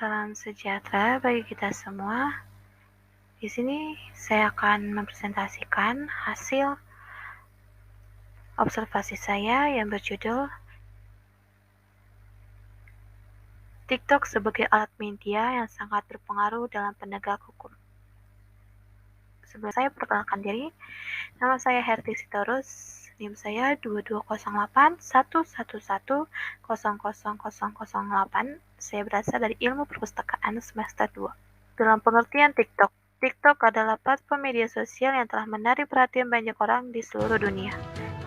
Salam sejahtera bagi kita semua. Di sini saya akan mempresentasikan hasil observasi saya yang berjudul TikTok sebagai alat media yang sangat berpengaruh dalam penegak hukum. Sebelum saya perkenalkan diri, nama saya Herti Sitorus, NIM saya 220811100008. Saya berasal dari Ilmu Perpustakaan semester 2. Dalam pengertian TikTok, TikTok adalah platform media sosial yang telah menarik perhatian banyak orang di seluruh dunia.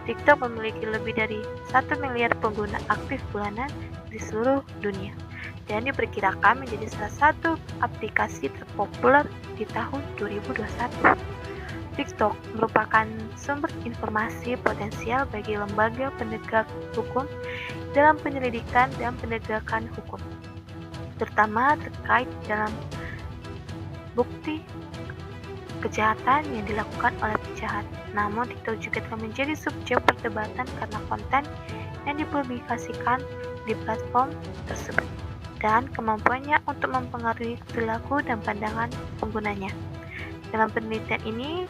TikTok memiliki lebih dari 1 miliar pengguna aktif bulanan di seluruh dunia dan diperkirakan menjadi salah satu aplikasi terpopuler di tahun 2021. TikTok merupakan sumber informasi potensial bagi lembaga penegak hukum dalam penyelidikan dan penegakan hukum, terutama terkait dalam bukti kejahatan yang dilakukan oleh penjahat. Namun, TikTok juga telah menjadi subjek perdebatan karena konten yang dipublikasikan di platform tersebut dan kemampuannya untuk mempengaruhi perilaku dan pandangan penggunanya. Dalam penelitian ini,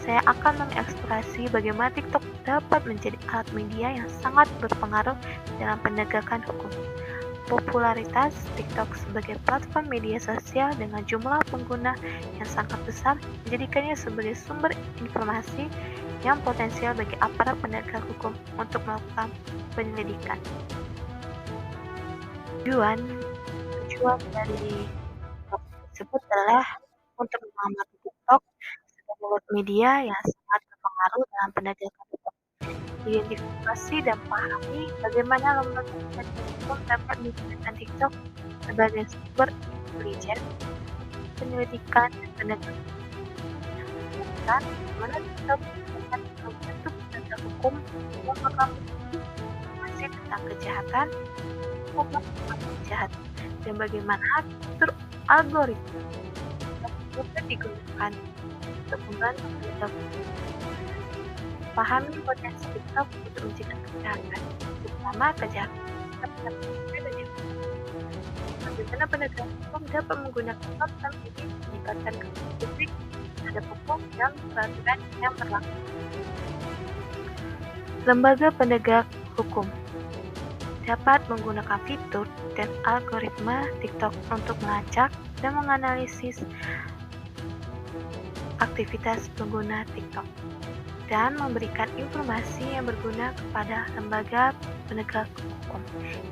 saya akan mengeksplorasi bagaimana TikTok dapat menjadi alat media yang sangat berpengaruh dalam penegakan hukum. Popularitas TikTok sebagai platform media sosial dengan jumlah pengguna yang sangat besar menjadikannya sebagai sumber informasi yang potensial bagi aparat penegak hukum untuk melakukan penyelidikan. Tujuan dari TikTok tersebut adalah untuk mengamati TikTok sebagai web media yang sangat berpengaruh dalam penegakan hukum. Identifikasi dan pahami bagaimana lembaga penegak hukum dapat menggunakan TikTok sebagai sumber intelijen, penyelidikan, dan penegakan hukum. Bagaimana TikTok dapat membantu penegak hukum yang mengamati informasi tentang kejahatan maupun penjahat, dan bagaimana fitur algoritma dapat digunakan untuk membantu penegak hukum. Pahami potensi TikTok untuk mencegah kejahatan, terutama kejahatan bagaimana penegak hukum dapat menggunakan platform ini meningkatkan keamanan publik terhadap hukum dan peraturan yang berlaku. Lembaga penegak hukum dapat menggunakan fitur dan algoritma TikTok untuk melacak dan menganalisis aktivitas pengguna TikTok dan memberikan informasi yang berguna kepada lembaga penegak hukum.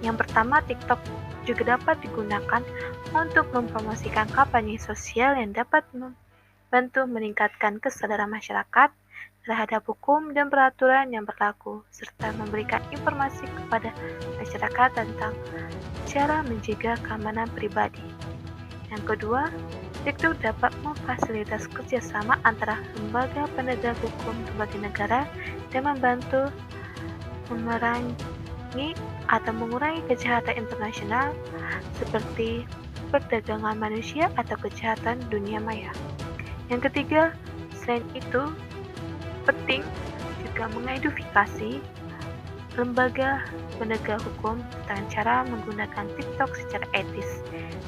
Yang pertama, TikTok juga dapat digunakan untuk mempromosikan kampanye sosial yang dapat membantu meningkatkan kesadaran masyarakat terhadap hukum dan peraturan yang berlaku, serta memberikan informasi kepada masyarakat tentang cara menjaga keamanan pribadi. Yang kedua, TikTok dapat memfasilitasi kerjasama antara lembaga penegak hukum berbagai negara dan membantu memerangi atau mengurangi kejahatan internasional seperti perdagangan manusia atau kejahatan dunia maya. Yang ketiga, selain itu, penting juga mengedukasi lembaga penegak hukum tentang cara menggunakan TikTok secara etis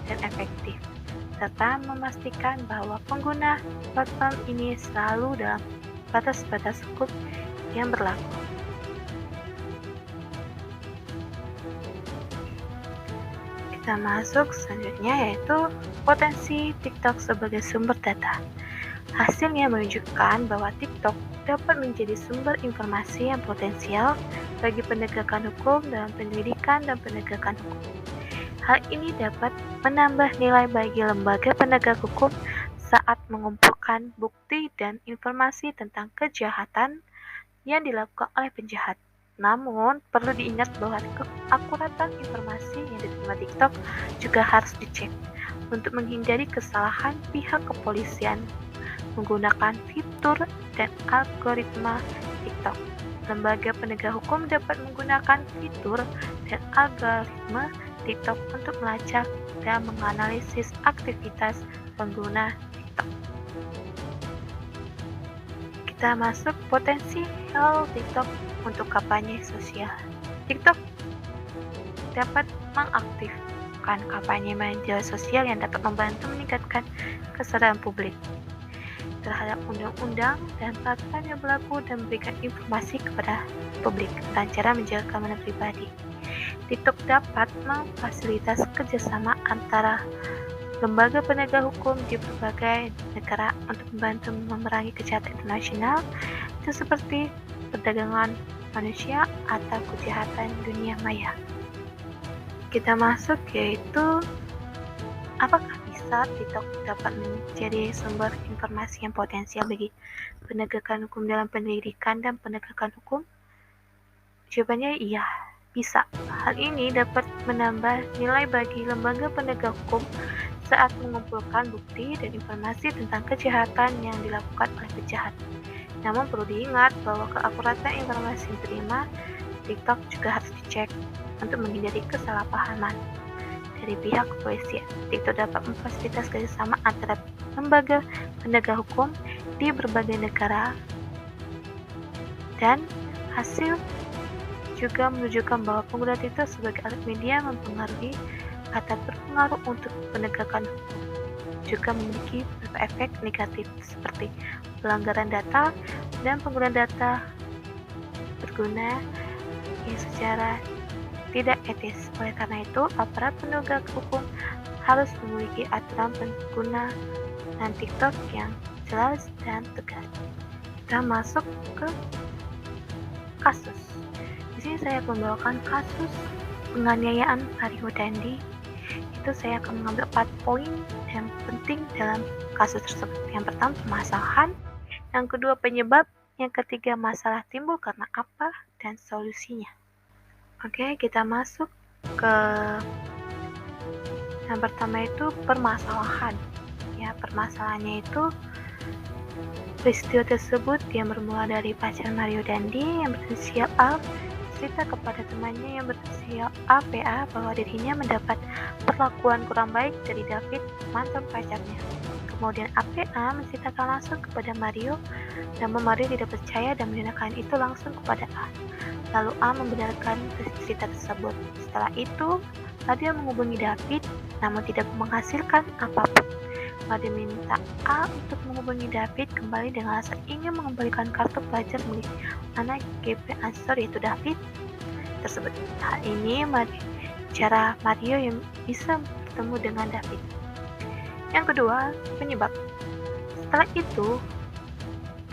dan efektif, serta memastikan bahwa pengguna platform ini selalu dalam batas-batas hukum yang berlaku. Kita masuk selanjutnya, yaitu potensi TikTok sebagai sumber data. Hasilnya menunjukkan bahwa TikTok dapat menjadi sumber informasi yang potensial bagi penegakan hukum dalam penyelidikan dan penegakan hukum. Hal ini dapat menambah nilai bagi lembaga penegak hukum saat mengumpulkan bukti dan informasi tentang kejahatan yang dilakukan oleh penjahat. Namun, perlu diingat bahwa keakuratan informasi yang diterima TikTok juga harus dicek untuk menghindari kesalahan pihak kepolisian menggunakan fitur dan algoritma TikTok. Lembaga penegak hukum dapat menggunakan fitur dan algoritma TikTok untuk melacak dan menganalisis aktivitas pengguna TikTok. Kita masuk potensial TikTok untuk kampanye sosial. TikTok dapat merupakan kampanye media sosial yang dapat membantu meningkatkan kesadaran publik terhadap undang-undang dan peraturan yang berlaku dan memberikan informasi kepada publik tentang cara menjaga keamanan pribadi. TikTok dapat memfasilitasi kerjasama antara lembaga penegak hukum di berbagai negara untuk membantu memerangi kejahatan internasional, itu seperti perdagangan manusia atau kejahatan dunia maya. Kita masuk yaitu apakah bisa TikTok dapat menjadi sumber informasi yang potensial bagi penegakan hukum dalam penyelidikan dan penegakan hukum? Jawabannya iya, bisa. Hal ini dapat menambah nilai bagi lembaga penegak hukum saat mengumpulkan bukti dan informasi tentang kejahatan yang dilakukan oleh pejahat. Namun perlu diingat bahwa keakuratan informasi yang diterima TikTok juga harus dicek untuk menghindari kesalahpahaman. Dari pihak kepolisian, TikTok dapat memfasilitasi kerjasama antara lembaga penegak hukum di berbagai negara dan hasil juga menunjukkan bahwa pengguna TikTok sebagai alat media mempengaruhi atau berpengaruh untuk penegakan hukum juga memiliki beberapa efek negatif seperti pelanggaran data dan penggunaan data berguna yang secara tidak etis. Oleh karena itu, aparat penegak hukum harus memiliki aturan penggunaan TikTok yang jelas dan tegas. Kita masuk ke kasus. Di sini saya akan membawakan kasus penganiayaan Mario Dandi. Itu saya akan mengambil 4 poin yang penting dalam kasus tersebut. Yang pertama, permasalahan. Yang kedua, penyebab. Yang ketiga, masalah timbul karena apa dan solusinya. Oke, kita masuk ke yang pertama itu permasalahan. Ya, permasalahannya itu peristiwa tersebut yang bermula dari pacar Mario Dandi yang berinisial A cerita kepada temannya yang berinisial APA bahwa dirinya mendapat perlakuan kurang baik dari David, mantan pacarnya. Kemudian APA menceritakan langsung kepada Mario, namun Mario tidak percaya dan menanyakan itu langsung kepada A. Lalu A membenarkan cerita tersebut. Setelah itu, Mario menghubungi David, namun tidak menghasilkan apapun. Mario minta A untuk menghubungi David kembali dengan alasan ingin mengembalikan kartu pelajar milik anak GP Ansor yaitu David tersebut. Hal ini cara Mario yang bisa bertemu dengan David. Yang kedua, penyebab. Setelah itu,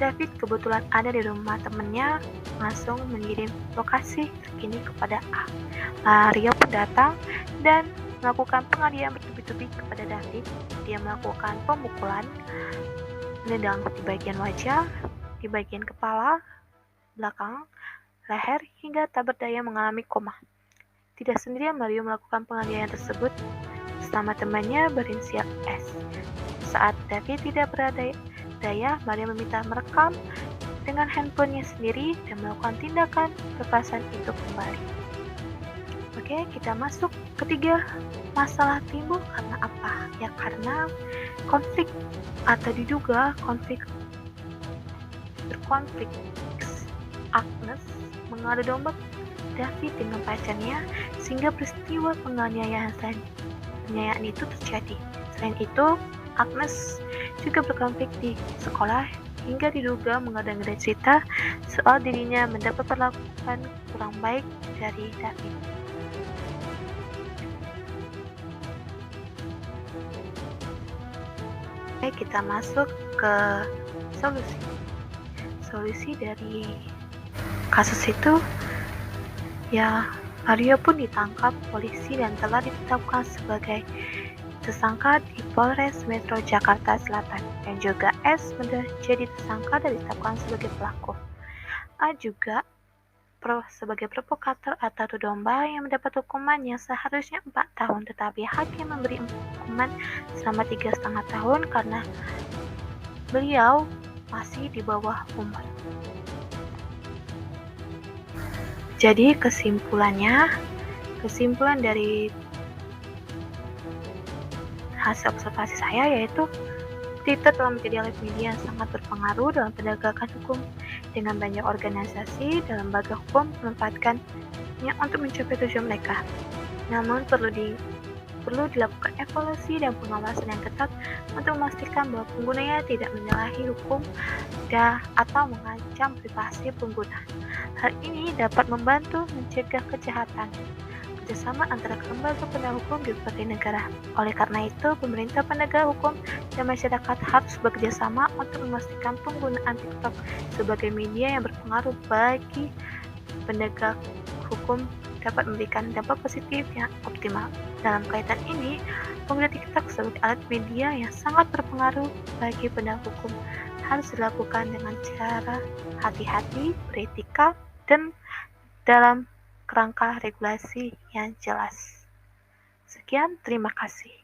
David kebetulan ada di rumah temannya, langsung mengirim lokasi terkini kepada A. Mario pun datang dan melakukan penganiayaan bertubi-tubi kepada David. Dia melakukan pemukulan, menendang di bagian wajah, di bagian kepala, belakang, leher, hingga tak berdaya mengalami koma. Tidak sendirian Mario melakukan penganiayaan tersebut bersama temannya berinisial S. Saat David tidak berdaya, Mario meminta merekam dengan handphonenya sendiri dan melakukan tindakan kekerasan itu kembali. Oke, kita masuk ketiga, masalah timbul karena apa? Ya karena konflik atau diduga berkonflik. Agnes mengadu domba David dengan pacarnya sehingga peristiwa penganiayaan itu terjadi. Selain itu, Agnes juga berkonflik di sekolah hingga diduga mengada-ngada cerita soal dirinya mendapat perlakuan kurang baik dari David. Oke, kita masuk ke solusi. Solusi dari kasus itu, ya Mario pun ditangkap polisi dan telah ditetapkan sebagai tersangka di Polres Metro Jakarta Selatan, dan juga S menjadi tersangka dan ditetapkan sebagai pelaku. A juga sebagai provokator atau adu domba yang mendapat hukuman yang seharusnya 4 tahun, tetapi hakim memberi hukuman selama 3,5 tahun karena beliau masih di bawah umur. Jadi kesimpulan dari hasil observasi saya yaitu TikTok telah menjadi alat media yang sangat berpengaruh dalam penegakan hukum dengan banyak organisasi dan lembaga hukum memanfaatkannya untuk mencapai tujuan mereka. Namun perlu perlu dilakukan evaluasi dan pengawasan yang ketat untuk memastikan bahwa penggunanya tidak menyalahi hukum atau mengancam privasi pengguna. Hal ini dapat membantu mencegah kejahatan kerjasama antara lembaga penegak hukum di berbagai negara. Oleh karena itu, pemerintah, penegak hukum, dan masyarakat harus bekerjasama untuk memastikan penggunaan TikTok sebagai media yang berpengaruh bagi penegak hukum dapat memberikan dampak positif yang optimal. Dalam kaitan ini, pengguna TikTok sebagai alat media yang sangat berpengaruh bagi penegak hukum harus dilakukan dengan cara hati-hati, beretika, dan dalam kerangka regulasi yang jelas. Sekian, terima kasih.